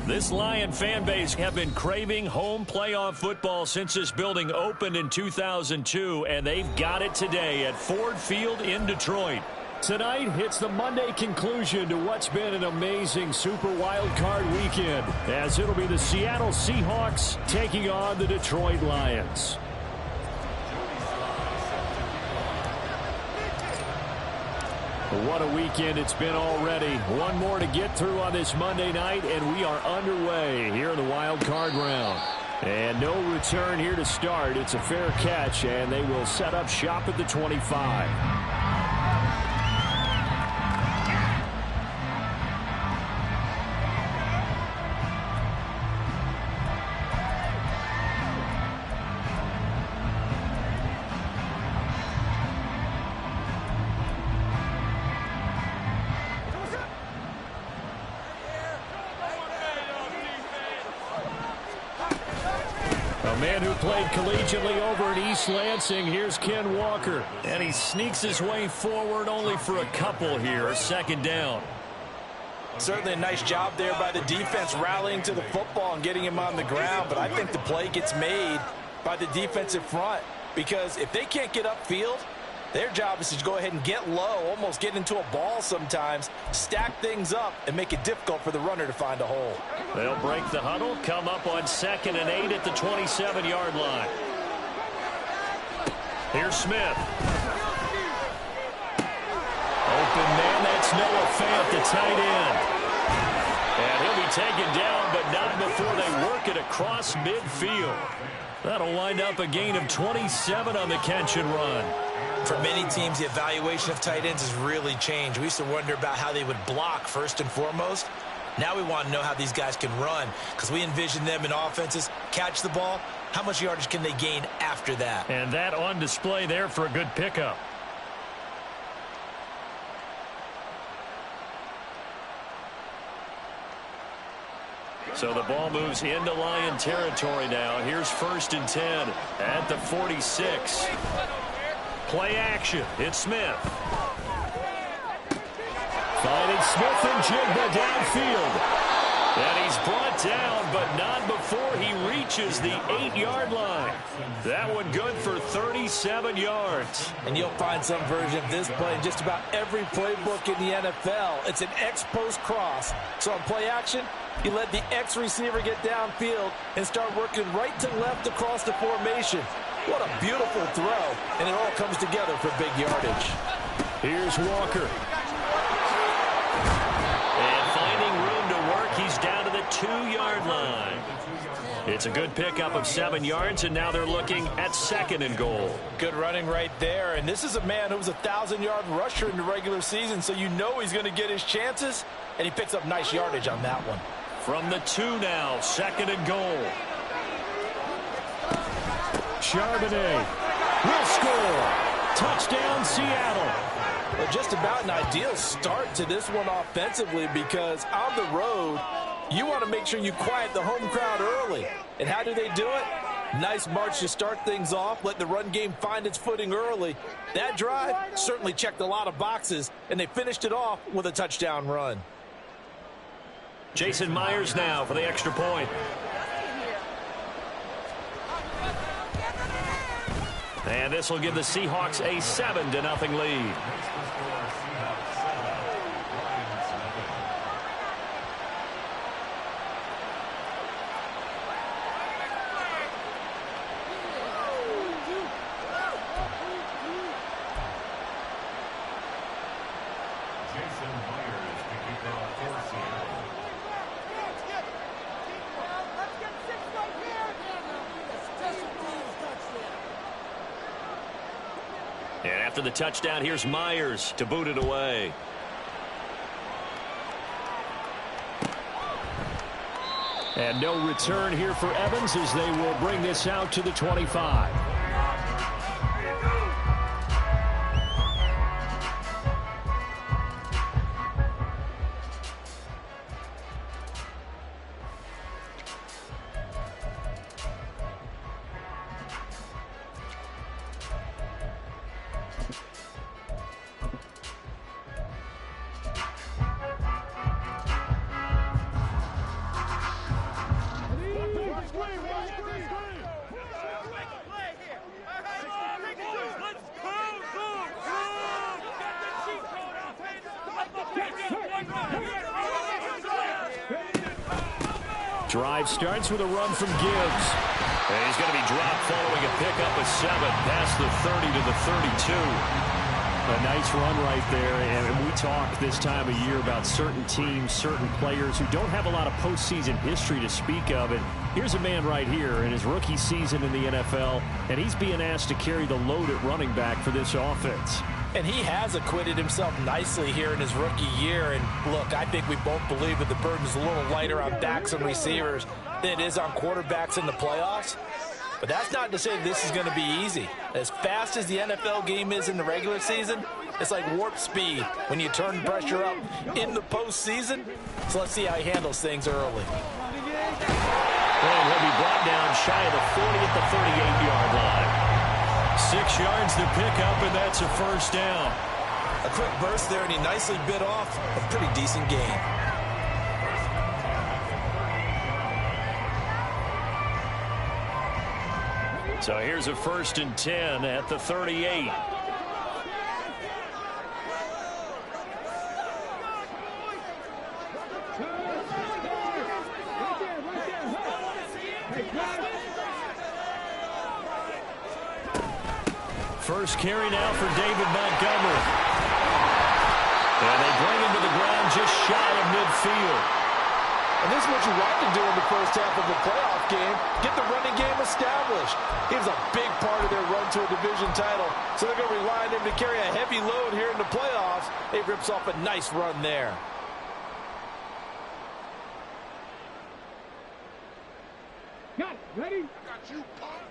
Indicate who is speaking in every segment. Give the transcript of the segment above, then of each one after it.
Speaker 1: This Lion fan base have been craving home playoff football since this building opened in 2002, and they've got it today at Ford Field in Detroit. Tonight, it's the Monday conclusion to what's been an amazing Super Wildcard weekend, as it'll be the Seattle Seahawks taking on the Detroit Lions. What a weekend it's been already. One more to get through on this Monday night, and we are underway here in the wild card round. And no return here to start. It's a fair catch, and they will set up shop at the 25. A man who played collegiately over in East Lansing, here's Ken Walker. And he sneaks his way forward only for a couple here, second down.
Speaker 2: Certainly a nice job there by the defense rallying to the football and getting him on the ground, but I think the play gets made by the defensive front because if they can't get upfield, their job is to go ahead and get low, almost get into a ball sometimes, stack things up, and make it difficult for the runner to find a hole.
Speaker 1: They'll break the huddle, come up on 2nd and 8 at the 27-yard line. Here's Smith. Open man, that's Noah Fant, the tight end. And he'll be taken down, but not before they work it across midfield. That'll wind up a gain of 27 on the catch and run.
Speaker 2: For many teams, the evaluation of tight ends has really changed. We used to wonder about how they would block first and foremost. Now we want to know how these guys can run because we envision them in offenses, catch the ball. How much yardage can they gain after that?
Speaker 1: And that on display there for a good pickup. So the ball moves into Lion territory now. Here's 1st and 10 at the 46. Play action. It's Smith. Finding Smith and Jigba downfield. And he's brought down, but not before he reaches the 8-yard line. That one good for 37 yards.
Speaker 2: And you'll find some version of this play in just about every playbook in the NFL. It's an X-post cross. So on play action, you let the X receiver get downfield and start working right to left across the formation. What a beautiful throw, and it all comes together for big yardage.
Speaker 1: Here's Walker. And finding room to work, he's down to the 2-yard line. It's a good pickup of 7 yards, and now they're looking at 2nd and goal.
Speaker 2: Good running right there, and this is a man who was a 1,000-yard rusher in the regular season, so you know he's going to get his chances, and he picks up nice yardage on that one.
Speaker 1: From the 2 now, 2nd and goal. Charbonnet will score. Touchdown, Seattle.
Speaker 2: Well, just about an ideal start to this one offensively because on the road, you want to make sure you quiet the home crowd early. And how do they do it? Nice march to start things off, let the run game find its footing early. That drive certainly checked a lot of boxes, and they finished it off with a touchdown run.
Speaker 1: Jason Myers now for the extra point. And this will give the Seahawks a 7-0 lead. And after the touchdown, here's Myers to boot it away. And no return here for Evans as they will bring this out to the 25. Drive starts with a run from Gibbs. And he's going to be dropped following a pickup of 7 past the 30 to the 32. A nice run right there, and we talk this time of year about certain teams, certain players who don't have a lot of postseason history to speak of. And here's a man right here in his rookie season in the NFL, and he's being asked to carry the load at running back for this offense.
Speaker 2: And he has acquitted himself nicely here in his rookie year. And look, I think we both believe that the burden's a little lighter on backs and receivers than it is on quarterbacks in the playoffs. But that's not to say this is going to be easy. As fast as the NFL game is in the regular season, it's like warp speed when you turn pressure up in the postseason. So let's see how he handles things early.
Speaker 1: And he'll be brought down shy of the 40 at the 38-yard line. 6 yards to pick up, and that's a first down.
Speaker 2: A quick burst there, and he nicely bit off a pretty decent gain.
Speaker 1: So here's a 1st and 10 at the 38. First carry now for David Montgomery. And they bring him to the ground just shy of midfield.
Speaker 2: And this is what you want to do in the first half of a playoff game. Get the running game established. He was a big part of their run to a division title. So they're going to rely on him to carry a heavy load here in the playoffs. He rips off a nice run there.
Speaker 3: Got it. Ready? I got you, punk.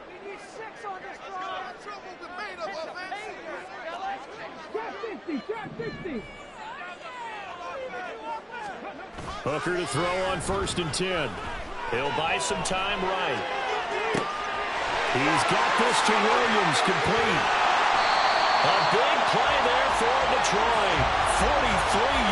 Speaker 3: We need 6 on this drive. Trouble been made up of it. Drop 50.
Speaker 1: Hooker to throw on 1st and 10. He'll buy some time right. He's got this to Williams, complete. A big play there for Detroit. 43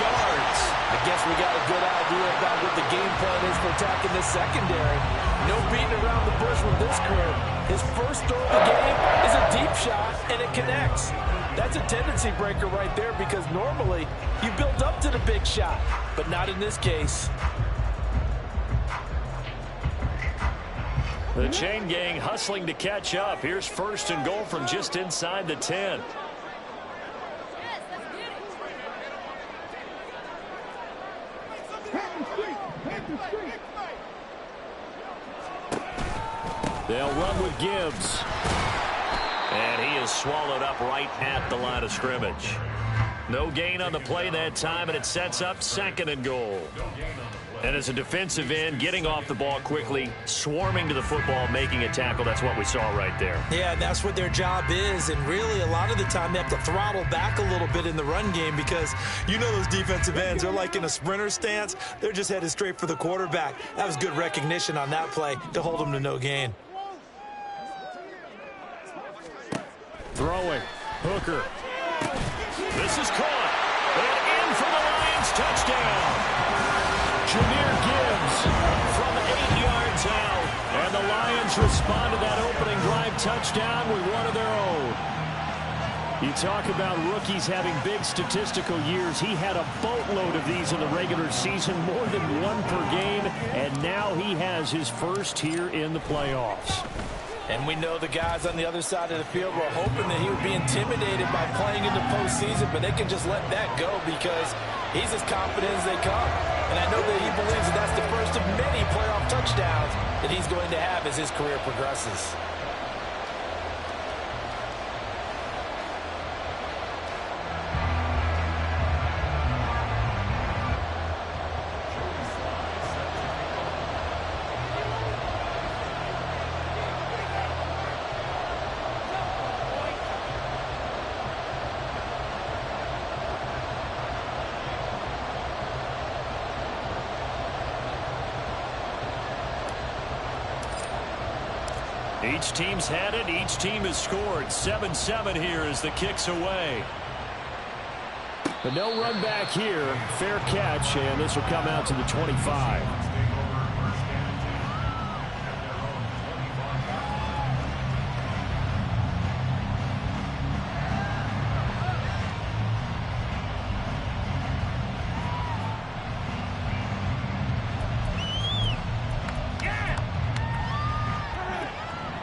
Speaker 1: yards.
Speaker 2: I guess we got a good idea about what the game plan is for attacking this secondary. No beating around the bush with this crew. His first throw of the game is a deep shot, and it connects. That's a tendency breaker right there because normally you build up to the big shot, but not in this case.
Speaker 1: The chain gang hustling to catch up. Here's 1st and goal from just inside the 10. They'll run with Gibbs. And he is swallowed up right at the line of scrimmage. No gain on the play that time, and it sets up 2nd and goal. And as a defensive end, getting off the ball quickly, swarming to the football, making a tackle, that's what we saw right there.
Speaker 2: Yeah, that's what their job is, and really a lot of the time they have to throttle back a little bit in the run game because you know those defensive ends, they're like in a sprinter stance. They're just headed straight for the quarterback. That was good recognition on that play to hold them to no gain.
Speaker 1: Throwing. Hooker. This is caught. And in for the Lions. Touchdown. Jahmyr Gibbs from 8 yards out. And the Lions respond to that opening drive touchdown with one of their own. You talk about rookies having big statistical years. He had a boatload of these in the regular season, more than 1 per game. And now he has his first here in the playoffs.
Speaker 2: And we know the guys on the other side of the field were hoping that he would be intimidated by playing in the postseason, but they can just let that go because he's as confident as they come. And I know that he believes that that's the first of many playoff touchdowns that he's going to have as his career progresses.
Speaker 1: Each team's had it. Each team has scored. 7-7 here as the kick's away. But no run back here. Fair catch, and this will come out to the 25.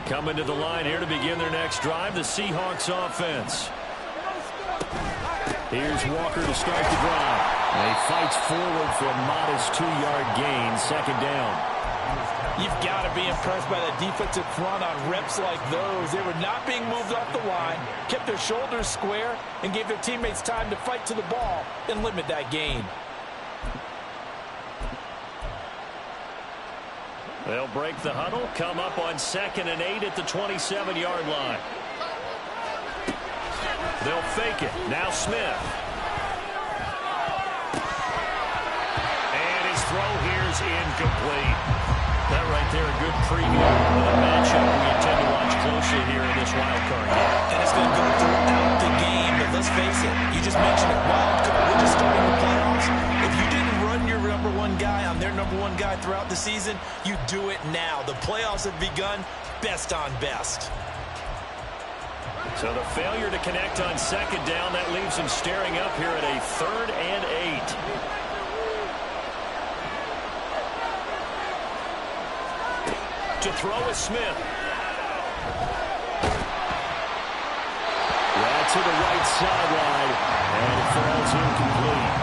Speaker 1: Coming to the line here to begin their next drive, the Seahawks offense. Here's Walker to start the drive. And he fights forward for a modest 2-yard gain, second down.
Speaker 2: You've got to be impressed by that defensive front on reps like those. They were not being moved off the line, kept their shoulders square, and gave their teammates time to fight to the ball and limit that gain.
Speaker 1: They'll break the huddle, come up on 2nd and 8 at the 27-yard line. They'll fake it. Now Smith. And his throw here is incomplete. That right there, a good preview of the matchup we intend to watch closely here in this wildcard game.
Speaker 2: And it's going to go throughout the game, but let's face it, you just mentioned it, wildcard. We're just starting the playoffs. If you didn't run your number one guy on their number one guy throughout the season, you do it now. The playoffs have begun, best on best.
Speaker 1: So the failure to connect on 2nd down, that leaves him staring up here at a 3rd and 8. To throw is Smith. Right to the right sideline, and it falls incomplete.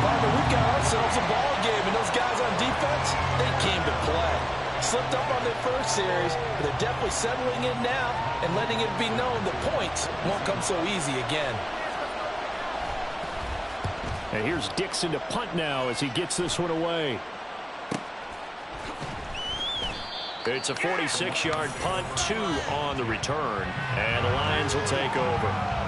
Speaker 2: Barbara, we've got ourselves a ball game, and those guys on defense, they came to play. Slipped up on their first series, but they're definitely settling in now and letting it be known the points won't come so easy again.
Speaker 1: And here's Dixon to punt now as he gets this one away. It's a 46-yard punt, 2 on the return, and the Lions will take over.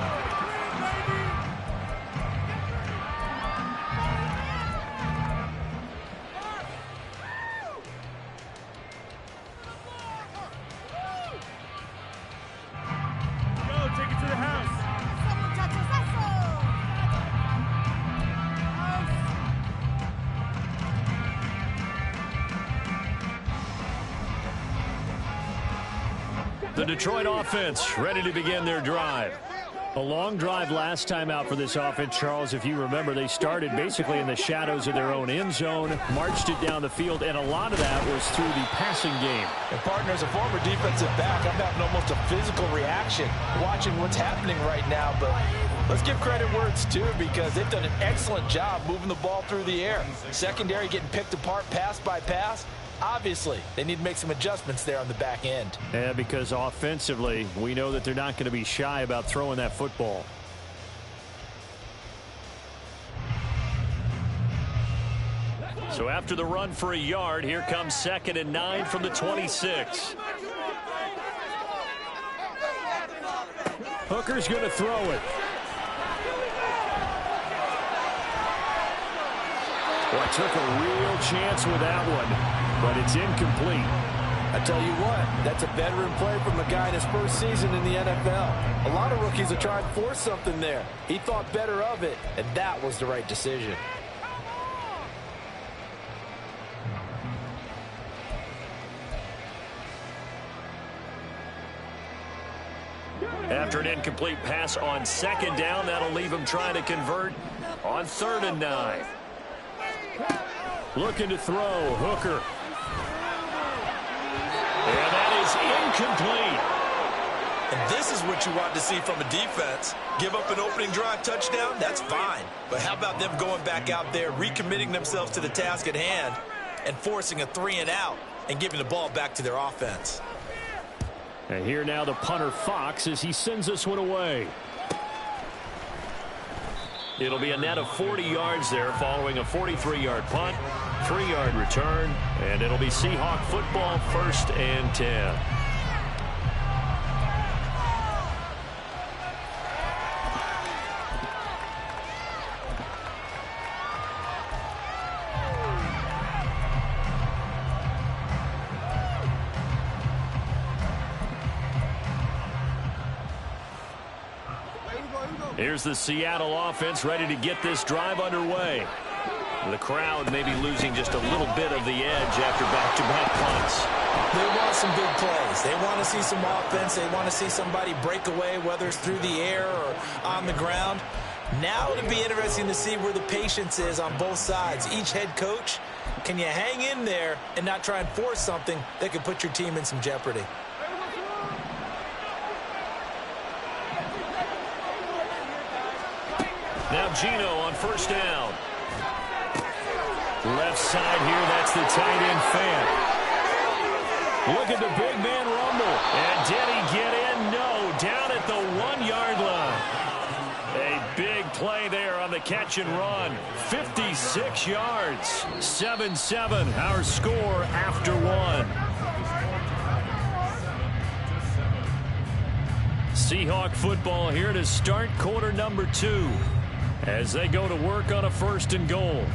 Speaker 1: The Detroit offense ready to begin their drive. A long drive last time out for this offense, Charles. If you remember, they started basically in the shadows of their own end zone, marched it down the field, and a lot of that was through the passing game.
Speaker 2: And partner, as a former defensive back, I'm having almost a physical reaction watching what's happening right now. But let's give credit where it's due, because they've done an excellent job moving the ball through the air. Secondary getting picked apart pass by pass. Obviously, they need to make some adjustments there on the back end.
Speaker 1: Yeah, because offensively, we know that they're not going to be shy about throwing that football. So after the run for a yard, here comes 2nd and 9 from the 26. Hooker's going to throw it. Well, took a real chance with that one, but it's incomplete.
Speaker 2: I tell you what, that's a veteran play from a guy in his first season in the NFL. A lot of rookies are trying to force something there. He thought better of it, and that was the right decision.
Speaker 1: After an incomplete pass on 2nd down, that'll leave him trying to convert on 3rd and 9. Looking to throw, Hooker. And that is incomplete.
Speaker 2: And this is what you want to see from a defense. Give up an opening drive touchdown, that's fine. But how about them going back out there, recommitting themselves to the task at hand, and forcing a 3-and-out and giving the ball back to their offense.
Speaker 1: And here now the punter Fox as he sends this one away. It'll be a net of 40 yards there following a 43-yard punt, 3-yard return, and it'll be Seahawk football, 1st and 10. Here's the Seattle offense ready to get this drive underway. The crowd may be losing just a little bit of the edge after back-to-back punts.
Speaker 2: They want some big plays. They want to see some offense. They want to see somebody break away, whether it's through the air or on the ground. Now it'll be interesting to see where the patience is on both sides. Each head coach, can you hang in there and not try and force something that could put your team in some jeopardy?
Speaker 1: Now Geno on first down. Left side here, that's the tight end Fant. Look at the big man rumble. And did he get in? No, down at the 1-yard line. A big play there on the catch and run. 56 yards. 7-7, our score after one. Seahawk football here to start quarter number 2 as they go to work on a 1st and goal.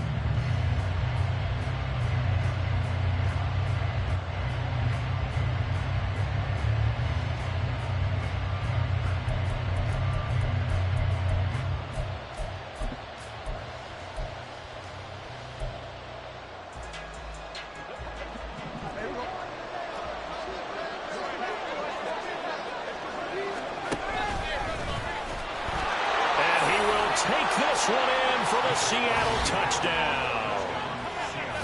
Speaker 1: Take this one in for the Seattle touchdown.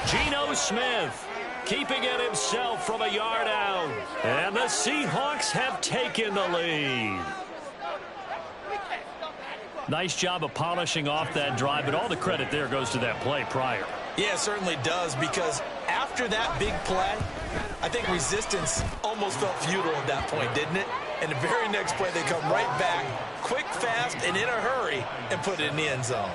Speaker 1: Geno Smith keeping it himself from a yard out. And the Seahawks have taken the lead. Nice job of polishing off that drive, but all the credit there goes to that play prior.
Speaker 2: Yeah, it certainly does, because after that big play, I think resistance almost felt futile at that point, didn't it? And the very next play, they come right back, quick, fast, and in a hurry, and put it in the end zone.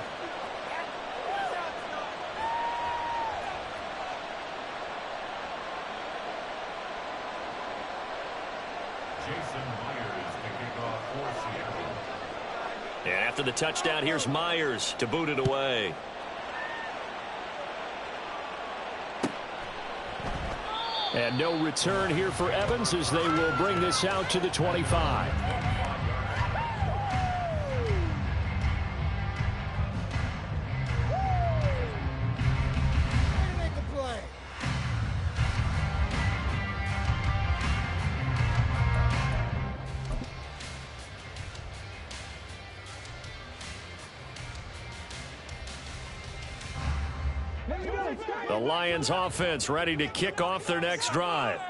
Speaker 1: And after the touchdown, here's Myers to boot it away. And no return here for Evans as they will bring this out to the 25. The Lions offense ready to kick off their next drive.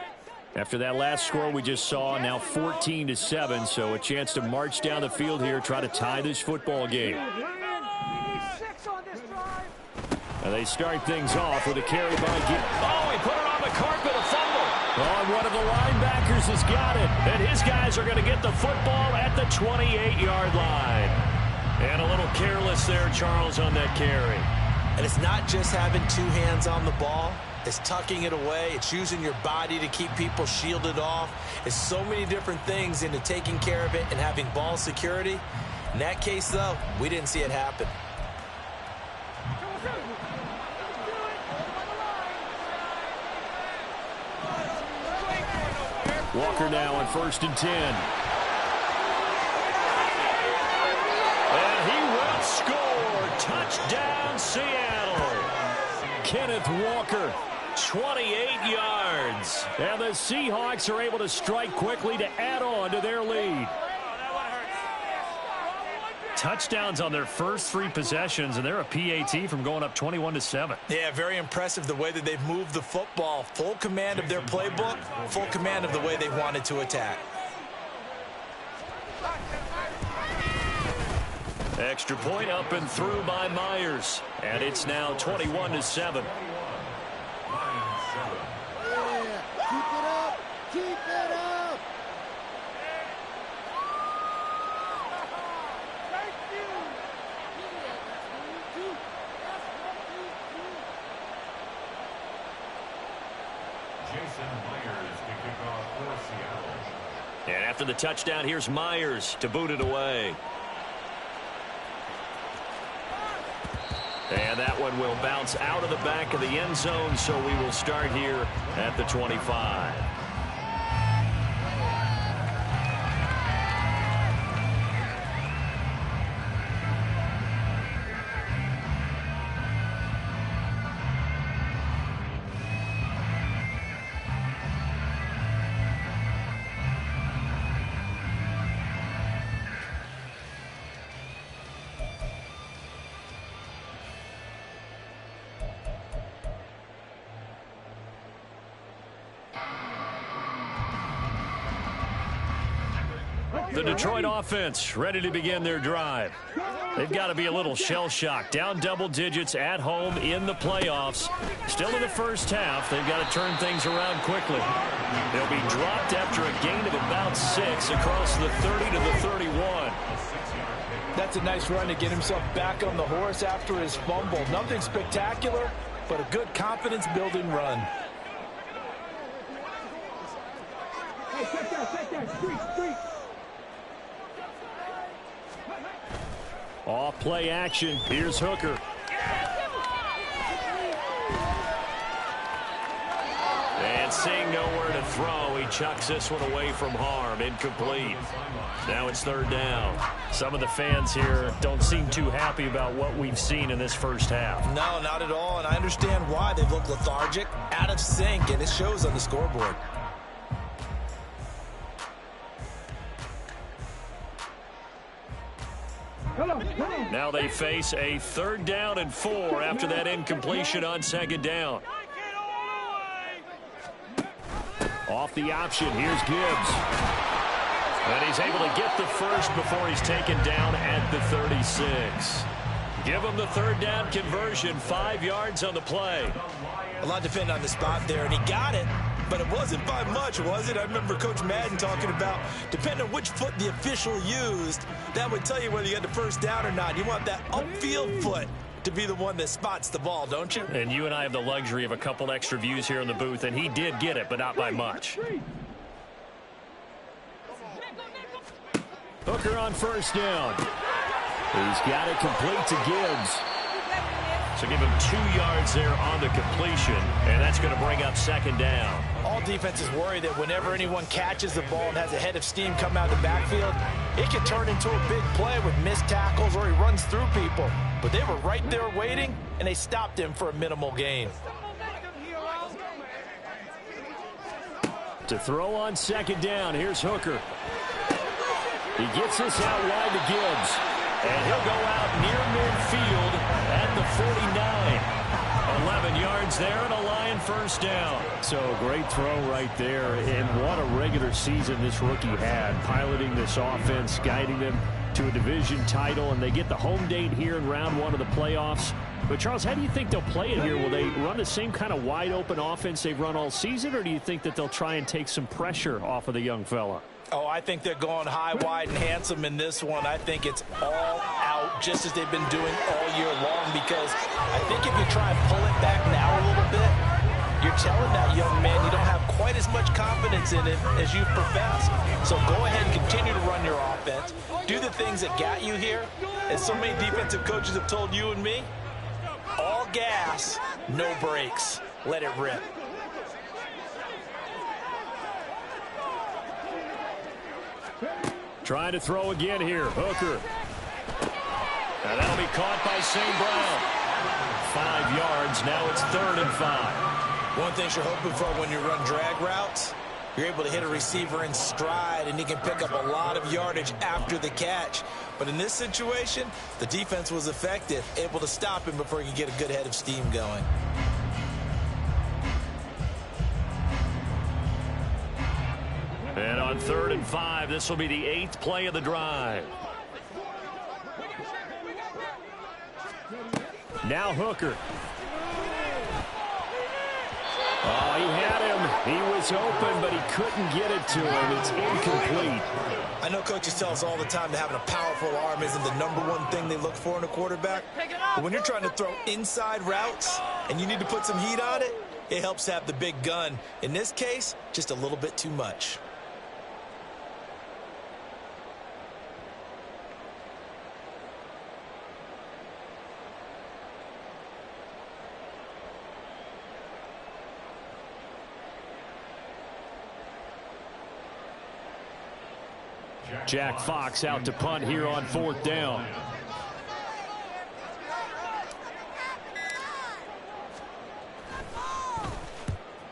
Speaker 1: After that last score we just saw, now 14-7, so a chance to march down the field here, try to tie this football game. And they start things off with a carry by Gibb. Oh, he put it on the carpet, a fumble. Oh, and one of the linebackers has got it. And his guys are going to get the football at the 28-yard line. And a little careless there, Charles, on that carry.
Speaker 2: And it's not just having two hands on the ball. It's tucking it away. It's using your body to keep people shielded off. It's so many different things into taking care of it and having ball security. In that case, though, we didn't see it happen.
Speaker 1: Walker now on 1st and 10. And he will score. Touchdown, Seattle. Kenneth Walker, 28 yards. And the Seahawks are able to strike quickly to add on to their lead. Touchdowns on their first 3 possessions, and they're a PAT from going up 21-7.
Speaker 2: Yeah, very impressive the way that they've moved the football. Full command of their playbook, full command of the way they wanted to attack.
Speaker 1: Extra point up and through by Myers. And it's now 21-7.
Speaker 3: Keep it up.
Speaker 1: And after the touchdown, here's Myers to boot it away. And that one will bounce out of the back of the end zone, so we will start here at the 25. The Detroit offense ready to begin their drive. They've got to be a little shell-shocked. Down double digits at home in the playoffs. Still in the first half. They've got to turn things around quickly. They'll be dropped after a gain of about 6 across the 30 to the 31.
Speaker 2: That's a nice run to get himself back on the horse after his fumble. Nothing spectacular, but a good confidence-building run.
Speaker 3: Hey, check that. Street.
Speaker 1: Off play action. Here's Hooker. And seeing nowhere to throw, he chucks this one away from harm. Incomplete. Now it's third down. Some of the fans here don't seem too happy about what we've seen in this first half.
Speaker 2: No, not at all, and I understand why. They've looked lethargic, out of sync, and it shows on the scoreboard.
Speaker 1: Now they face a 3rd down and 4 after that incompletion on 2nd down. Off the option, here's Gibbs. And he's able to get the first before he's taken down at the 36. Give him the 3rd down conversion, 5 yards on the play.
Speaker 2: A lot depending on the spot there, and he got it. But it wasn't by much, was it? I remember Coach Madden talking about, depending on which foot the official used, that would tell you whether you had the first down or not. You want that upfield foot to be the one that spots the ball, don't you?
Speaker 1: And you and I have the luxury of a couple extra views here in the booth, and he did get it, but not by much. Hooker on 1st down. He's got it complete to Gibbs. So give him 2 yards there on the completion, and that's going to bring up 2nd down.
Speaker 2: All defenses worry that whenever anyone catches the ball and has a head of steam come out of the backfield, it can turn into a big play with missed tackles or he runs through people. But they were right there waiting, and they stopped him for a minimal gain.
Speaker 1: To throw on 2nd down, here's Hooker. He gets this out wide to Gibbs. And he'll go out near midfield at the 49. 11 yards there and a Lion 1st down. So a great throw right there. And what a regular season this rookie had. Piloting this offense, guiding them to a division title. And they get the home date here in round 1 of the playoffs. But, Charles, how do you think they'll play it here? Will they run the same kind of wide-open offense they've run all season? Or do you think that they'll try and take some pressure off of the young fella?
Speaker 2: Oh, I think they're going high, wide, and handsome in this one. I think it's all out, just as they've been doing all year long, because I think if you try and pull it back now a little bit, you're telling that young man you don't have quite as much confidence in it as you profess. So go ahead and continue to run your offense. Do the things that got you here. As so many defensive coaches have told you and me, all gas, no brakes. Let it rip.
Speaker 1: Trying to throw again here. Hooker. And that'll be caught by St. Brown. 5 yards. Now it's 3rd and 5.
Speaker 2: One thing you're hoping for when you run drag routes, you're able to hit a receiver in stride, and he can pick up a lot of yardage after the catch. But in this situation, the defense was effective, able to stop him before he could get a good head of steam going.
Speaker 1: And on 3rd and 5, this will be the 8th play of the drive. Now Hooker. Oh, he had him. He was open, but he couldn't get it to him. It's incomplete.
Speaker 2: I know coaches tell us all the time that having a powerful arm isn't the #1 thing they look for in a quarterback. But when you're trying to throw inside routes and you need to put some heat on it, it helps to have the big gun. In this case, just a little bit too much.
Speaker 1: Jack Fox out to punt here on 4th down.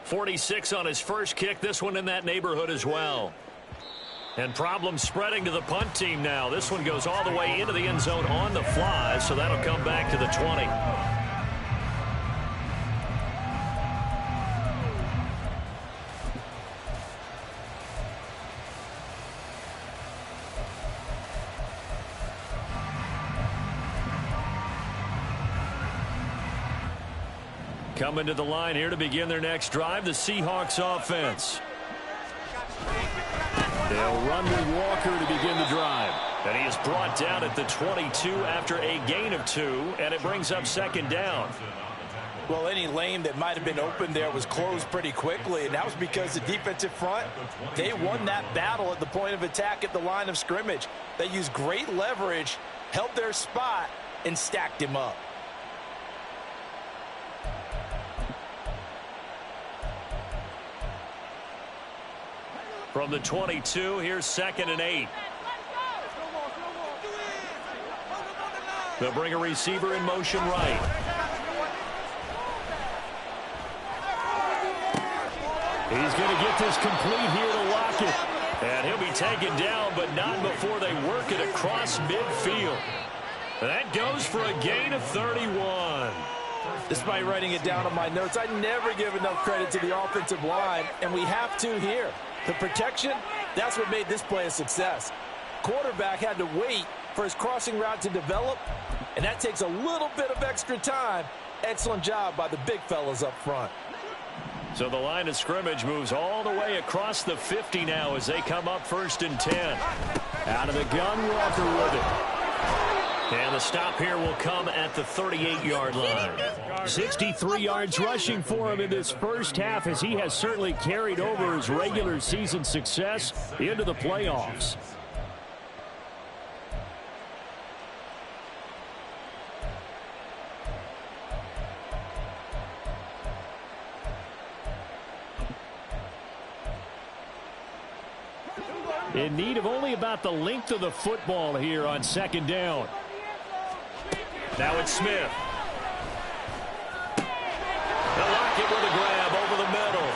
Speaker 1: .46 on his first kick. This one in that neighborhood as well. And problems spreading to the punt team now. This one goes all the way into the end zone on the fly, so that'll come back to the 20. Coming to the line here to begin their next drive, the Seahawks offense. They'll run with Walker to begin the drive. And he is brought down at the 22 after a gain of 2, and it brings up second down.
Speaker 2: Well, any lane that might have been open there was closed pretty quickly, and that was because the defensive front, they won that battle at the point of attack at the line of scrimmage. They used great leverage, held their spot, and stacked him up.
Speaker 1: From the 22, here's 2nd and 8. They'll bring a receiver in motion right. He's going to get this complete here to Lockett. And he'll be taken down, but not before they work it across midfield. That goes for a gain of 31.
Speaker 2: Despite writing it down on my notes, I never give enough credit to the offensive line, and we have to here. The protection, that's what made this play a success. Quarterback had to wait for his crossing route to develop, and that takes a little bit of extra time. Excellent job by the big fellas up front.
Speaker 1: So the line of scrimmage moves all the way across the 50 now as they come up 1st and 10. Out of the gun, Walker with it. And the stop here will come at the 38-yard line. 63 yards rushing for him in this first half, as he has certainly carried over his regular season success into the playoffs. In need of only about the length of the football here on 2nd down. Now it's Smith. Lockett with a grab over the middle.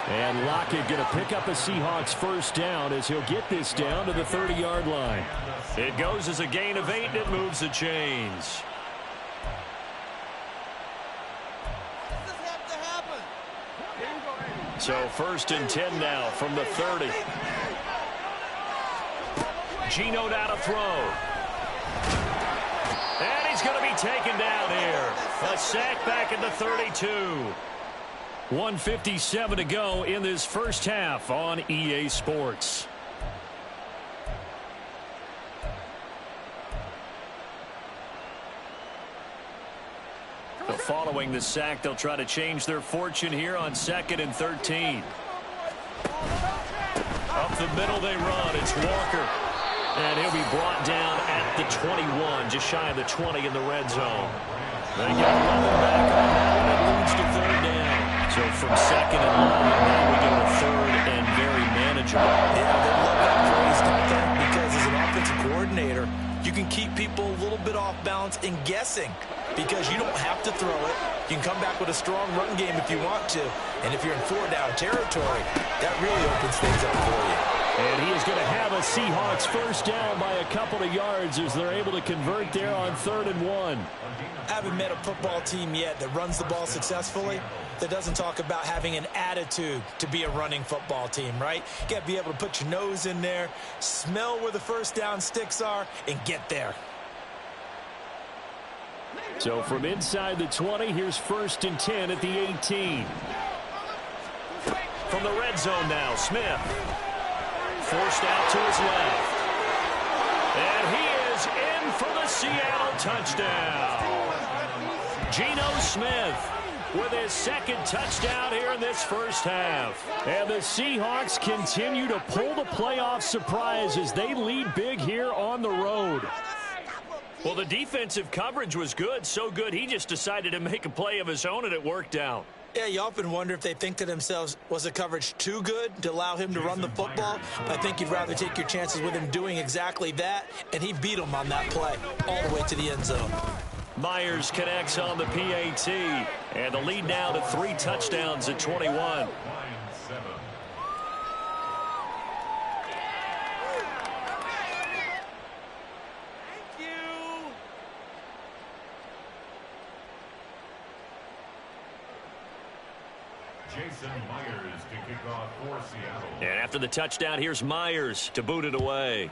Speaker 1: And Lockett going to pick up a Seahawks first down as he'll get this down to the 30-yard line. It goes as a gain of 8, and it moves the chains. So 1st and 10 now from the 30. Geno now to throw. And he's going to be taken down here. A sack back at the 32. 1:57 to go in this first half on EA Sports. Following the sack, they'll try to change their fortune here on 2nd and 13. Up the middle they run. It's Walker. And he'll be brought down at the 21, just shy of the 20 in the red zone. They got running back on that one. It moves to 3rd down. So from 2nd and long, now we go to 3rd and very manageable.
Speaker 2: Yeah, they love that phrase, don't they? Because as an offensive coordinator, you can keep people a little bit off balance and guessing because you don't have to throw it. You can come back with a strong run game if you want to. And if you're in 4-down territory, that really opens things up for you.
Speaker 1: And he is going to have a Seahawks first down by a couple of yards as they're able to convert there on 3rd and 1.
Speaker 2: I haven't met a football team yet that runs the ball successfully that doesn't talk about having an attitude to be a running football team, right? You got to be able to put your nose in there, smell where the first down sticks are, and get there.
Speaker 1: So from inside the 20, here's 1st and 10 at the 18. From the red zone now, Smith. Forced out to his left. And he is in for the Seattle touchdown. Geno Smith with his 2nd touchdown here in this first half. And the Seahawks continue to pull the playoff surprise as they lead big here on the road. Well, the defensive coverage was good, so good he just decided to make a play of his own, and it worked out.
Speaker 2: Yeah, you often wonder if they think to themselves, was the coverage too good to allow him to run the football? I think you'd rather take your chances with him doing exactly that, and he beat him on that play all the way to the end zone.
Speaker 1: Myers connects on the PAT, and the lead now to 3 touchdowns at 21.
Speaker 4: Myers to kick off for Seattle.
Speaker 1: And after the touchdown, here's Myers to boot it away.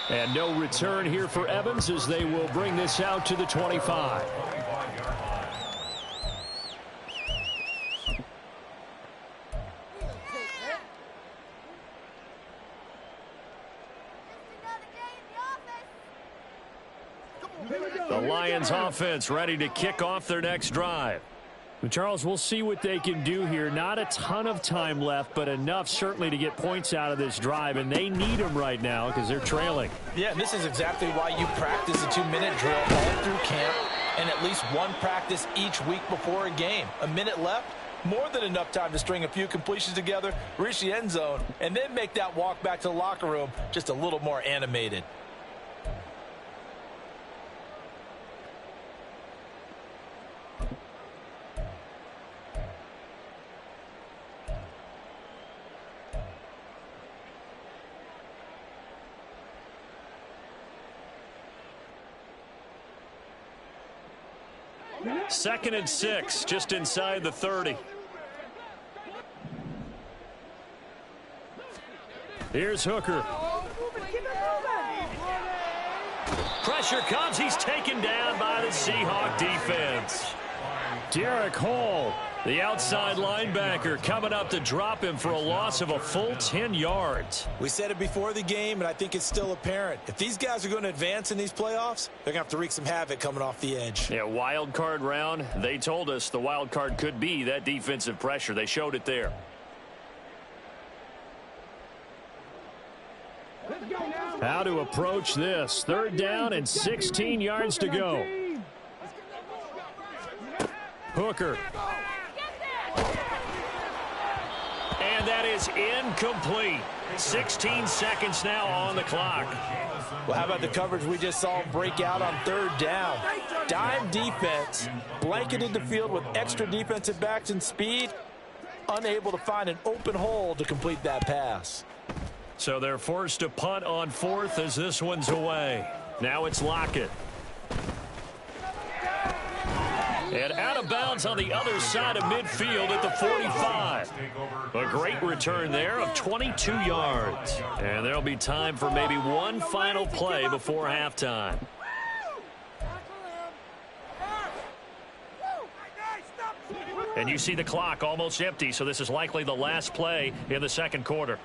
Speaker 1: And no return here for Evans as they will bring this out to the 25. The Lions offense ready to kick off their next drive. Charles, we'll see what they can do here. Not a ton of time left, but enough certainly to get points out of this drive, and they need them right now because they're trailing.
Speaker 2: Yeah, and this is exactly why you practice a 2-minute drill all through camp and at least one practice each week before a game. A minute left, more than enough time to string a few completions together, reach the end zone, and then make that walk back to the locker room just a little more animated.
Speaker 1: Second and 6, just inside the 30. Here's Hooker. Pressure comes. He's taken down by the Seahawks defense. Derek Hall, the outside linebacker, coming up to drop him for a loss of a full 10 yards.
Speaker 2: We said it before the game, and I think it's still apparent. If these guys are going to advance in these playoffs, they're going to have to wreak some havoc coming off the edge.
Speaker 1: Yeah, wild card round. They told us the wild card could be that defensive pressure. They showed it there. How to approach this. Third down and 16 yards to go. Hooker. And that is incomplete. 16 seconds now on the clock.
Speaker 2: Well, how about the coverage we just saw break out on third down? Dime defense, blanketed the field with extra defensive backs and speed, unable to find an open hole to complete that pass.
Speaker 1: So they're forced to punt on fourth as this one's away. Now it's Lockett. And out of bounds on the other side of midfield at the 45. A great return there of 22 yards. And there'll be time for maybe one final play before halftime. And you see the clock almost empty, so this is likely the last play in the second quarter.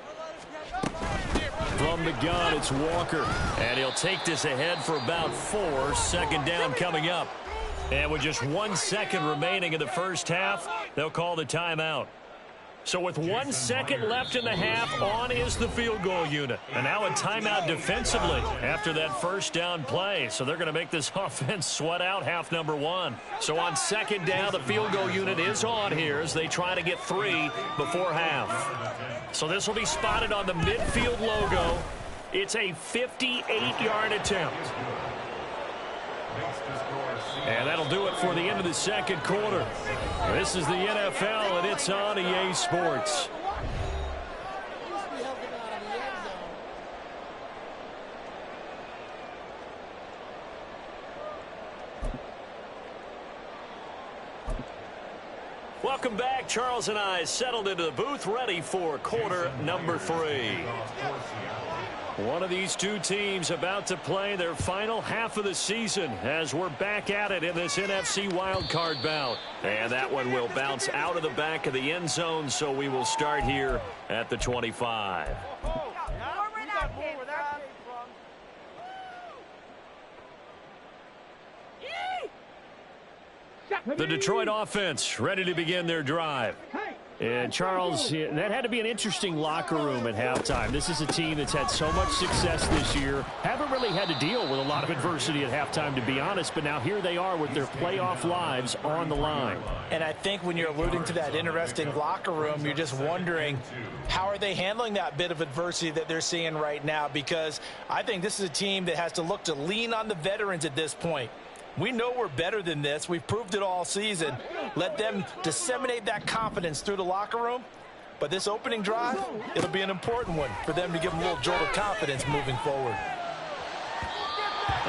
Speaker 1: From the gun, it's Walker. And he'll take this ahead for about 4. Second down coming up. And with just 1 second remaining in the first half, they'll call the timeout. So with 1 second left in the half, on is the field goal unit. And now a timeout defensively after that first down play. So they're going to make this offense sweat out half number 1. So on second down, the field goal unit is on here as they try to get 3 before half. So this will be spotted on the midfield logo. It's a 58-yard attempt. And that'll do it for the end of the second quarter. This is the NFL, and it's on EA Sports. Welcome back. Charles and I settled into the booth, ready for quarter number 3. One of these two teams about to play their final half of the season as we're back at it in this NFC wildcard bout. And that one will bounce out of the back of the end zone, so we will start here at the 25. The Detroit offense ready to begin their drive. And Charles, that had to be an interesting locker room at halftime. This is a team that's had so much success this year. Haven't really had to deal with a lot of adversity at halftime, to be honest. But now here they are with their playoff lives on the line.
Speaker 2: And I think when you're alluding to that interesting locker room, you're just wondering, how are they handling that bit of adversity that they're seeing right now? Because I think this is a team that has to look to lean on the veterans at this point. We know we're better than this. We've proved it all season. Let them disseminate that confidence through the locker room. But this opening drive, it'll be an important one for them to give them a little jolt of confidence moving forward.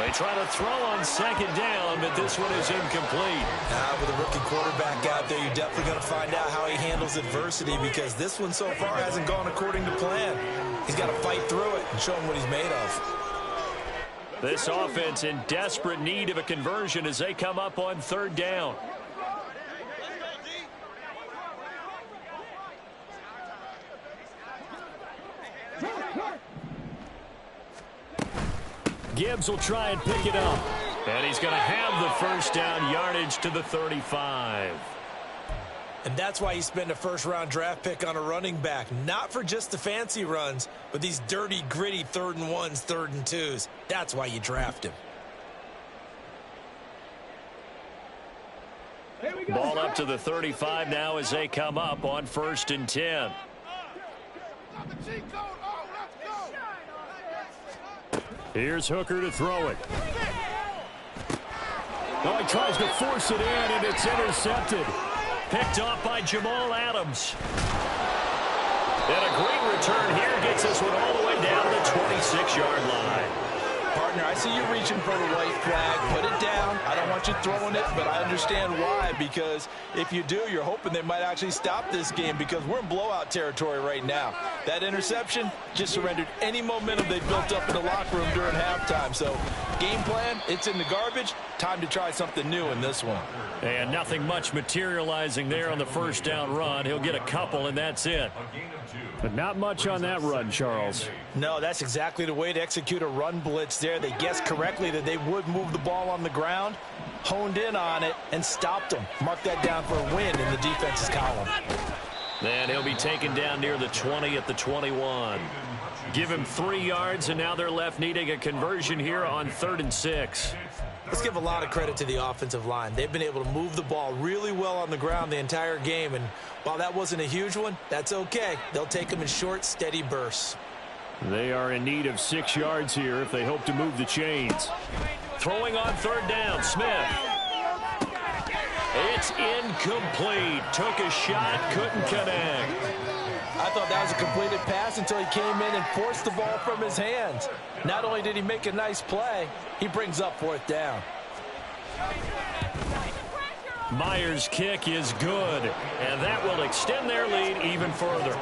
Speaker 1: They try to throw on second down, but this one is incomplete.
Speaker 2: With a rookie quarterback out there, you're definitely going to find out how he handles adversity, because this one so far hasn't gone according to plan. He's got to fight through it and show him what he's made of.
Speaker 1: This offense in desperate need of a conversion as they come up on third down. Gibbs will try and pick it up. And he's going to have the first down, yardage to the 35.
Speaker 2: And that's why you spend a first-round draft pick on a running back. Not for just the fancy runs, but these dirty, gritty 3rd and 1s, 3rd and 2s. That's why you draft him.
Speaker 1: Ball up to the 35 now as they come up on 1st and 10. Here's Hooker to throw it. Oh, he tries to force it in, and it's intercepted. Picked off by Jamal Adams. And a great return here gets this one all the way down to the 26-yard line.
Speaker 2: Partner, I see you reaching for the white flag. Put it down. I don't want you throwing it, but I understand why. Because if you do, you're hoping they might actually stop this game because we're in blowout territory right now. That interception just surrendered any momentum they built up in the locker room during halftime. So, game plan, it's in the garbage. Time to try something new in this one.
Speaker 1: And nothing much materializing there on the first down run. He'll get a couple, and that's it. But not much on that run, Charles.
Speaker 2: No, that's exactly the way to execute a run blitz there. They guessed correctly that they would move the ball on the ground, honed in on it, and stopped them. Mark that down for a win in the defense's column.
Speaker 1: Then he'll be taken down near the 20 at the 21. Give him 3 yards, and now they're left needing a conversion here on 3rd and 6.
Speaker 2: Let's give a lot of credit to the offensive line. They've been able to move the ball really well on the ground the entire game, and while that wasn't a huge one, that's okay. They'll take them in short, steady bursts.
Speaker 1: They are in need of 6 yards here if they hope to move the chains. Throwing on 3rd down, Smith. It's incomplete. Took a shot, couldn't connect.
Speaker 2: I thought that was a completed pass until he came in and forced the ball from his hands. Not only did he make a nice play, he brings up 4th down.
Speaker 1: Myers' kick is good, and that will extend their lead even further.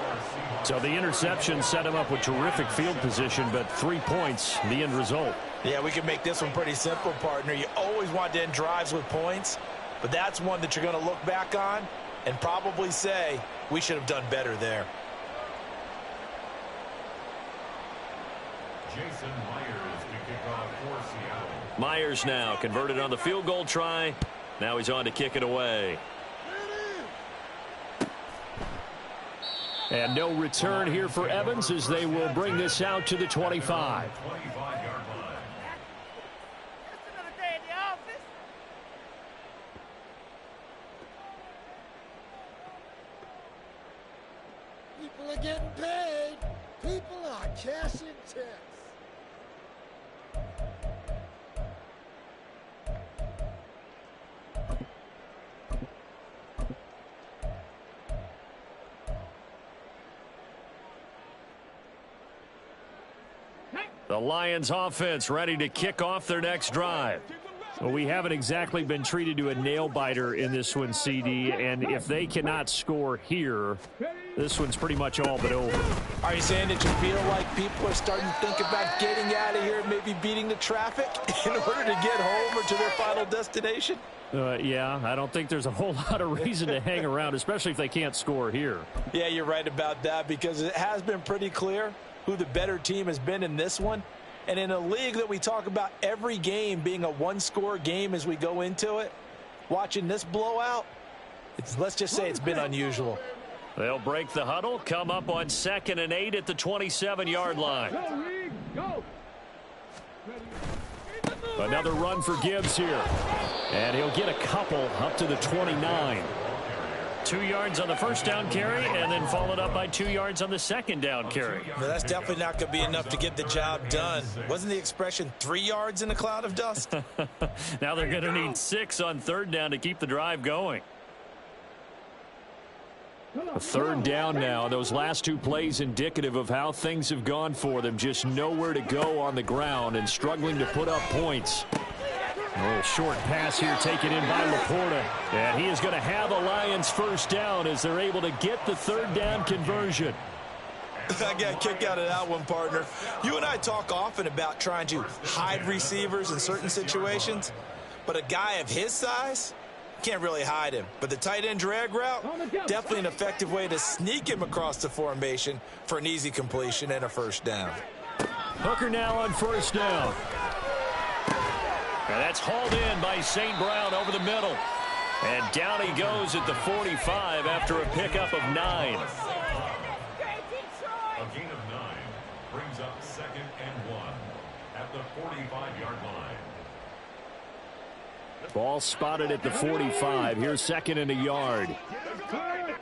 Speaker 1: So the interception set him up with terrific field position, but 3 points, the end result.
Speaker 2: Yeah, we can make this one pretty simple, partner. You always want to end drives with points, but that's one that you're going to look back on and probably say, we should have done better there.
Speaker 4: Jason Myers to kick off for Seattle.
Speaker 1: Myers now converted on the field goal try. Now he's on to kick it away. And no return here for Evans as they will bring this out to the 25.
Speaker 4: 25-yard line.
Speaker 3: People are getting paid. People are cashing checks.
Speaker 1: The Lions offense ready to kick off their next drive. Well, we haven't exactly been treated to a nail-biter in this one, CD, and if they cannot score here, this one's pretty much all but over.
Speaker 2: Are you saying that you feel like people are starting to think about getting out of here and maybe beating the traffic in order to get home or to their final destination?
Speaker 1: Yeah, I don't think there's a whole lot of reason to hang around, especially if they can't score here.
Speaker 2: Yeah, you're right about that because it has been pretty clear who the better team has been in this one. And in a league that we talk about every game being a one-score game as we go into it, watching this blowout, let's just say it's been unusual.
Speaker 1: They'll break the huddle, come up on 2nd and 8 at the 27-yard line. Another run for Gibbs here. And he'll get a couple up to the 29. 2 yards on the first down carry, and then followed up by 2 yards on the second down carry.
Speaker 2: Well, that's definitely not going to be enough to get the job done. Wasn't the expression 3 yards in a cloud of dust?
Speaker 1: Now they're going to need 6 on 3rd down to keep the drive going. A 3rd down now. Those last 2 plays indicative of how things have gone for them. Just nowhere to go on the ground and struggling to put up points. A little short pass here taken in by Laporta. And he is going to have a Lions first down as they're able to get the 3rd down conversion.
Speaker 2: I got a kick out of that one, partner. You and I talk often about trying to hide receivers in certain situations, but a guy of his size can't really hide him. But the tight end drag route, definitely an effective way to sneak him across the formation for an easy completion and a first down.
Speaker 1: Hooker now on first down. And that's hauled in by St. Brown over the middle. And down he goes at the 45 after a pickup of 9.
Speaker 4: A gain of 9 brings up 2nd and 1 at the 45-yard line.
Speaker 1: Ball spotted at the 45. Here's 2nd and a yard.
Speaker 3: Hurt.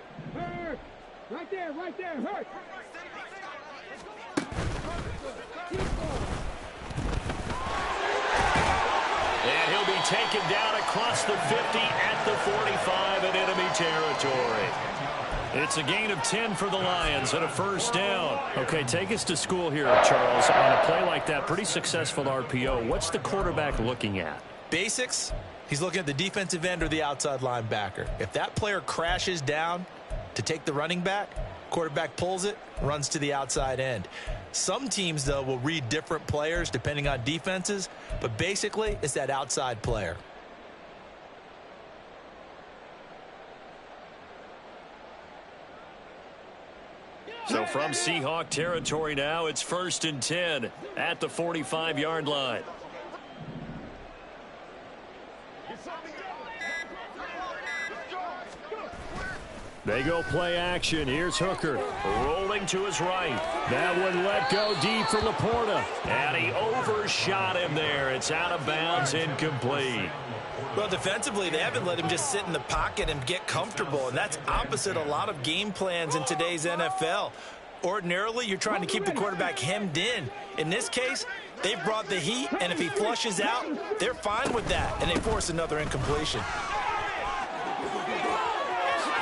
Speaker 3: Right there, hurt.
Speaker 1: And he'll be taken down across the 50 at the 45 in enemy territory. It's a gain of 10 for the Lions and a first down. Okay, take us to school here, Charles. On a play like that, pretty successful RPO. What's the quarterback looking at?
Speaker 2: Basics, he's looking at the defensive end or the outside linebacker. If that player crashes down to take the running back, quarterback pulls it, runs to the outside end. Some teams, though, will read different players depending on defenses, but basically it's that outside player.
Speaker 1: So from Seahawk territory now, it's 1st and 10 at the 45-yard line. They go play action. Here's Hooker rolling to his right. That one let go deep for Laporta. And he overshot him there. It's out of bounds, incomplete.
Speaker 2: Well, defensively, they haven't let him just sit in the pocket and get comfortable, and that's opposite a lot of game plans in today's NFL. Ordinarily, you're trying to keep the quarterback hemmed in. In this case, they've brought the heat, and if he flushes out, they're fine with that, and they force another incompletion.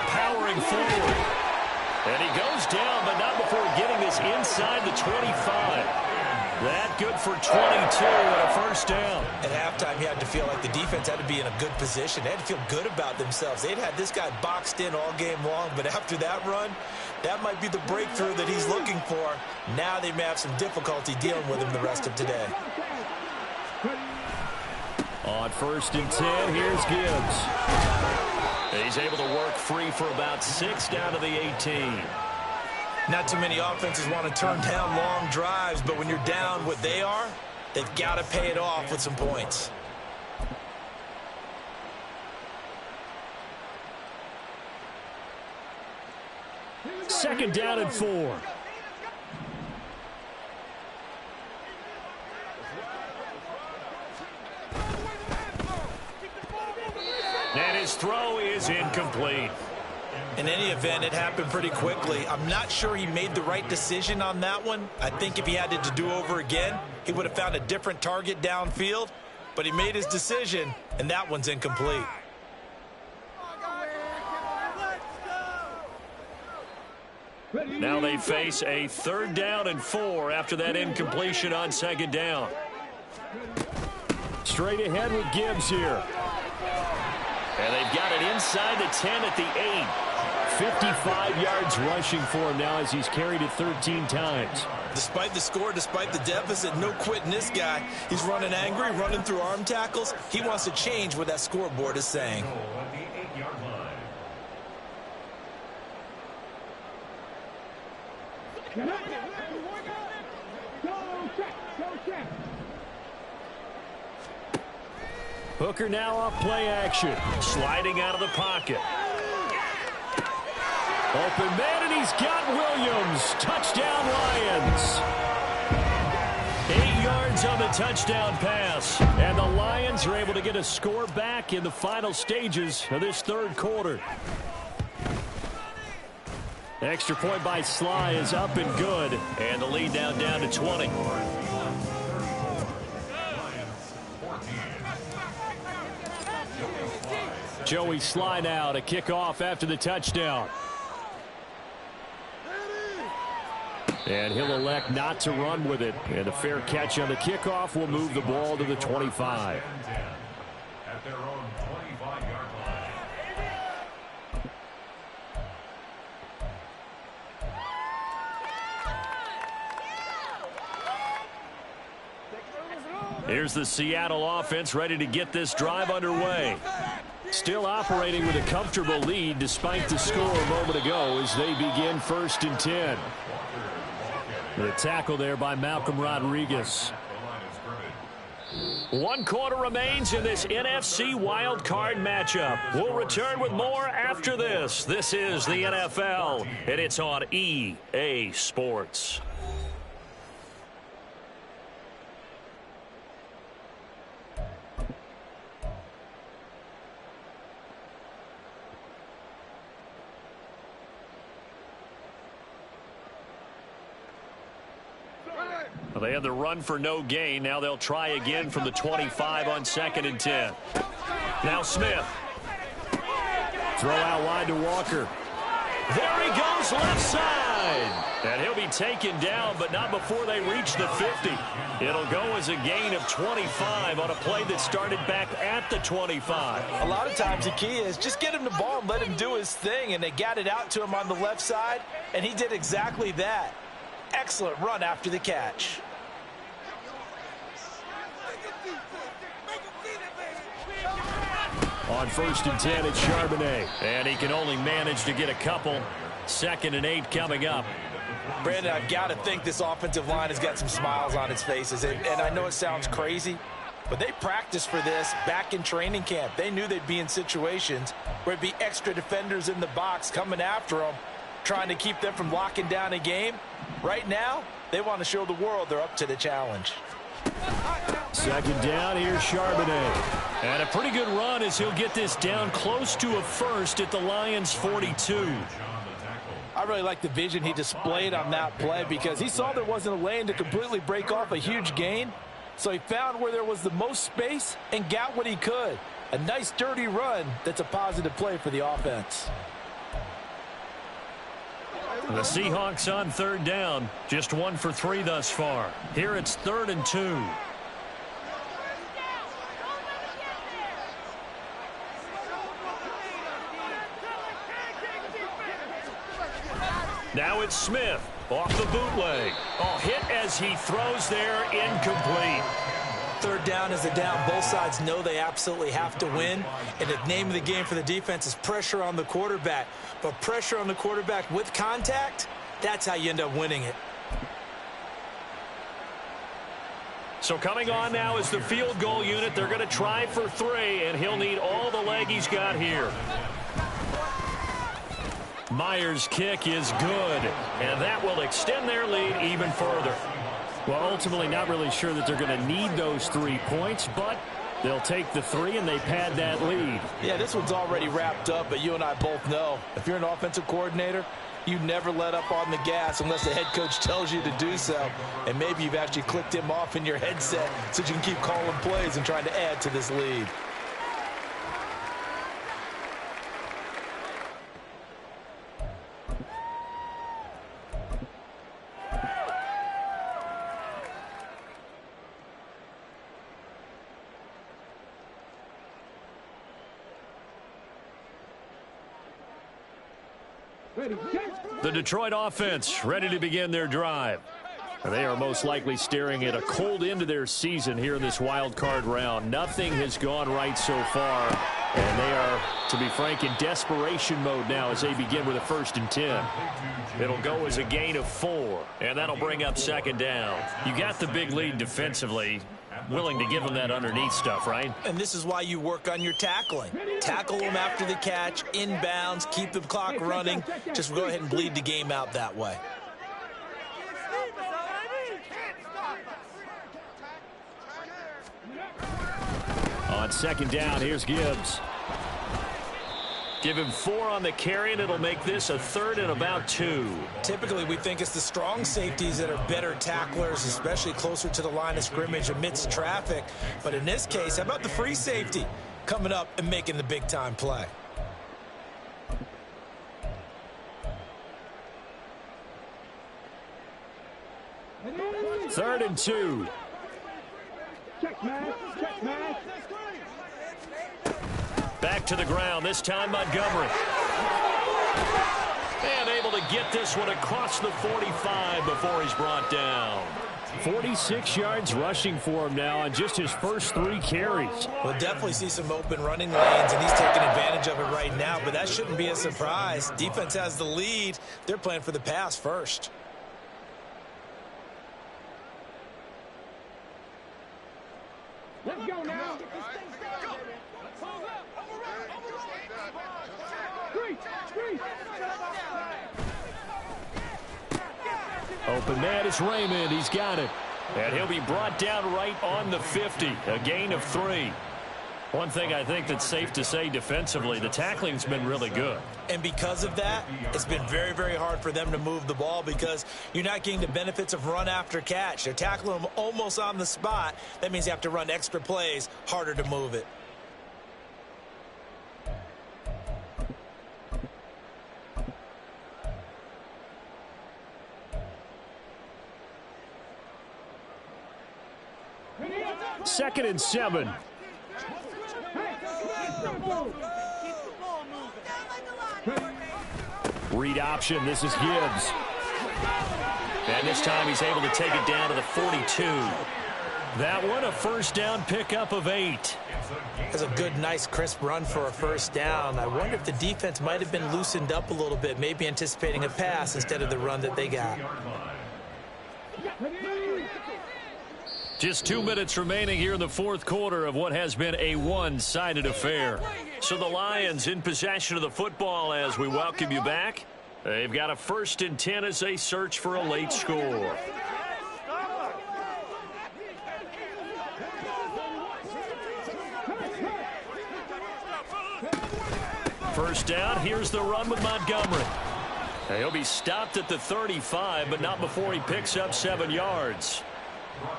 Speaker 1: Powering forward. And he goes down, but not before getting this inside the 25. That good for 22 and a first down.
Speaker 2: At halftime, you had to feel like the defense had to be in a good position. They had to feel good about themselves. They'd had this guy boxed in all game long, but after that run, that might be the breakthrough that he's looking for. Now they may have some difficulty dealing with him the rest of today.
Speaker 1: On 1st and 10, here's Gibbs. He's able to work free for about 6 down to the 18.
Speaker 2: Not too many offenses want to turn down long drives, but when you're down what they are, they've got to pay it off with some points.
Speaker 1: Second down and 4. And his throw is incomplete.
Speaker 2: In any event, it happened pretty quickly. I'm not sure he made the right decision on that one. I think if he had it to do over again, he would have found a different target downfield. But he made his decision, and that one's incomplete.
Speaker 1: Now they face a 3rd down and 4 after that incompletion on 2nd down. Straight ahead with Gibbs here. And they've got it inside the 10 at the 8. 55 yards rushing for him now as he's carried it 13 times.
Speaker 2: Despite the score, despite the deficit, no quitting this guy. He's running angry, running through arm tackles. He wants to change what that scoreboard is saying.
Speaker 1: Hooker now off play action. Sliding out of the pocket. Open man, and he's got Williams. Touchdown, Lions. 8 yards on the touchdown pass. And the Lions are able to get a score back in the final stages of this 3rd quarter. Extra point by Sly is up and good. And the lead now down to 20. Joey Sly now to kick off after the touchdown. And he'll elect not to run with it. And a fair catch on the kickoff will move the ball to the 25.
Speaker 4: At their own 25-yard line.
Speaker 1: Here's the Seattle offense ready to get this drive underway. Still operating with a comfortable lead despite the score a moment ago as they begin 1st and 10. The tackle there by Malcolm Rodriguez. 1 quarter remains in this NFC Wildcard matchup. We'll return with more after this. This is the NFL, and it's on EA Sports. Well, they had the run for no gain. Now they'll try again from the 25 on 2nd and 10. Now Smith. Throw out wide to Walker. There he goes left side. And he'll be taken down, but not before they reach the 50. It'll go as a gain of 25 on a play that started back at the 25.
Speaker 2: A lot of times the key is just get him the ball and let him do his thing, and they got it out to him on the left side, and he did exactly that. Excellent run after the catch.
Speaker 1: On 1st and 10, it's Charbonnet. And he can only manage to get a couple. 2nd and 8 coming up.
Speaker 2: Brandon, I've got to think this offensive line has got some smiles on its faces. And I know it sounds crazy, but they practiced for this back in training camp. They knew they'd be in situations where it'd be extra defenders in the box coming after them, trying to keep them from locking down a game. Right now, they want to show the world they're up to the challenge.
Speaker 1: 2nd down, here's Charbonnet. And a pretty good run as he'll get this down close to a first at the Lions' 42.
Speaker 2: I really like the vision he displayed on that play because he saw there wasn't a lane to completely break off a huge gain. So he found where there was the most space and got what he could. A nice, dirty run that's a positive play for the offense.
Speaker 1: The Seahawks on 3rd down. Just 1 for 3 thus far. Here it's 3rd and 2. Now it's Smith off the bootleg. Oh, hit as he throws there, incomplete.
Speaker 2: 3rd down is a down. Both sides know they absolutely have to win. And the name of the game for the defense is pressure on the quarterback. But pressure on the quarterback with contact, that's how you end up winning it.
Speaker 1: So coming on now is the field goal unit. They're going to try for 3, and he'll need all the leg he's got here. Myers' kick is good, and that will extend their lead even further. Well, ultimately not really sure that they're going to need those 3 points, but they'll take the 3 and they pad that lead.
Speaker 2: Yeah, this one's already wrapped up, but you and I both know if you're an offensive coordinator, you never let up on the gas unless the head coach tells you to do so. And maybe you've actually clicked him off in your headset so you can keep calling plays and trying to add to this lead.
Speaker 1: The Detroit offense ready to begin their drive. They are most likely staring at a cold end to their season here in this wild card round. Nothing has gone right so far, and they are, to be frank, in desperation mode now as they begin with a 1st and 10. It'll go as a gain of 4, and that'll bring up 2nd down. You got the big lead defensively. Willing to give them that underneath stuff, right?
Speaker 2: And this is why you work on your tackling. Tackle them after the catch, inbounds, keep the clock running. Just go ahead and bleed the game out that way.
Speaker 1: On 2nd down, here's Gibbs. Give him 4 on the carry, and it'll make this a 3rd and about 2.
Speaker 2: Typically, we think it's the strong safeties that are better tacklers, especially closer to the line of scrimmage amidst traffic. But in this case, how about the free safety coming up and making the big-time play?
Speaker 1: Third and 2.
Speaker 3: Check, man. Check, man.
Speaker 1: Back to the ground, this time Montgomery. And able to get this one across the 45 before he's brought down. 46 yards rushing for him now on just his first 3 carries.
Speaker 2: We'll definitely see some open running lanes, and he's taking advantage of it right now, but that shouldn't be a surprise. Defense has the lead. They're playing for the pass first.
Speaker 3: Let's go now.
Speaker 1: Open man is Raymond. He's got it. And he'll be brought down right on the 50. A gain of 3. One thing I think that's safe to say defensively, the tackling's been really good.
Speaker 2: And because of that, it's been very, very hard for them to move the ball because you're not getting the benefits of run after catch. They're tackling them almost on the spot. That means you have to run extra plays, harder to move it.
Speaker 1: Second and 7. Read option. This is Gibbs. And this time he's able to take it down to the 42. That one a first down pickup of 8.
Speaker 2: That's a good, nice, crisp run for a first down. I wonder if the defense might have been loosened up a little bit, maybe anticipating a pass instead of the run that they got.
Speaker 1: Just 2 minutes remaining here in the fourth quarter of what has been a one-sided affair. So the Lions in possession of the football as we welcome you back. They've got a 1st and 10 as they search for a late score. First down, here's the run with Montgomery. He'll be stopped at the 35, but not before he picks up 7 yards.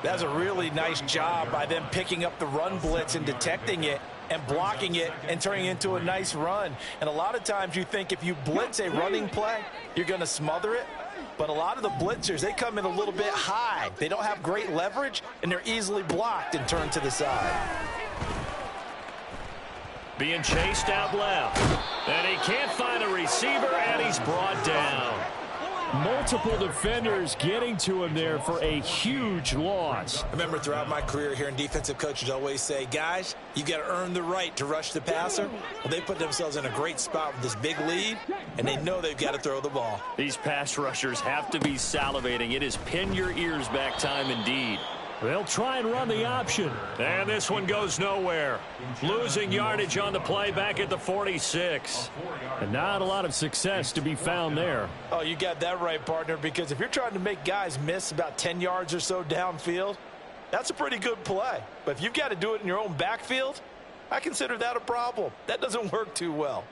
Speaker 2: That's a really nice job by them picking up the run blitz and detecting it and blocking it and turning it into a nice run. And a lot of times you think if you blitz a running play, you're going to smother it. But a lot of the blitzers, they come in a little bit high. They don't have great leverage, and they're easily blocked and turned to the side.
Speaker 1: Being chased out left. And he can't find a receiver, and he's brought down. Multiple defenders getting to him there for a huge loss.
Speaker 2: I remember throughout my career hearing defensive coaches always say, guys, you got to earn the right to rush the passer. Well, they put themselves in a great spot with this big lead, and they know they've got to throw the ball.
Speaker 1: These pass rushers have to be salivating. It is pin your ears back time indeed. They'll try and run the option. And this one goes nowhere. Losing yardage on the play back at the 46. And not a lot of success to be found there.
Speaker 2: Oh, you got that right, partner, because if you're trying to make guys miss about 10 yards or so downfield, that's a pretty good play. But if you've got to do it in your own backfield, I consider that a problem. That doesn't work too well.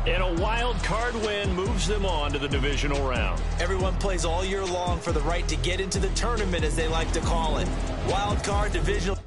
Speaker 1: And a wild card win moves them on to the divisional round.
Speaker 2: Everyone plays all year long for the right to get into the tournament, as they like to call it. Wild card divisional.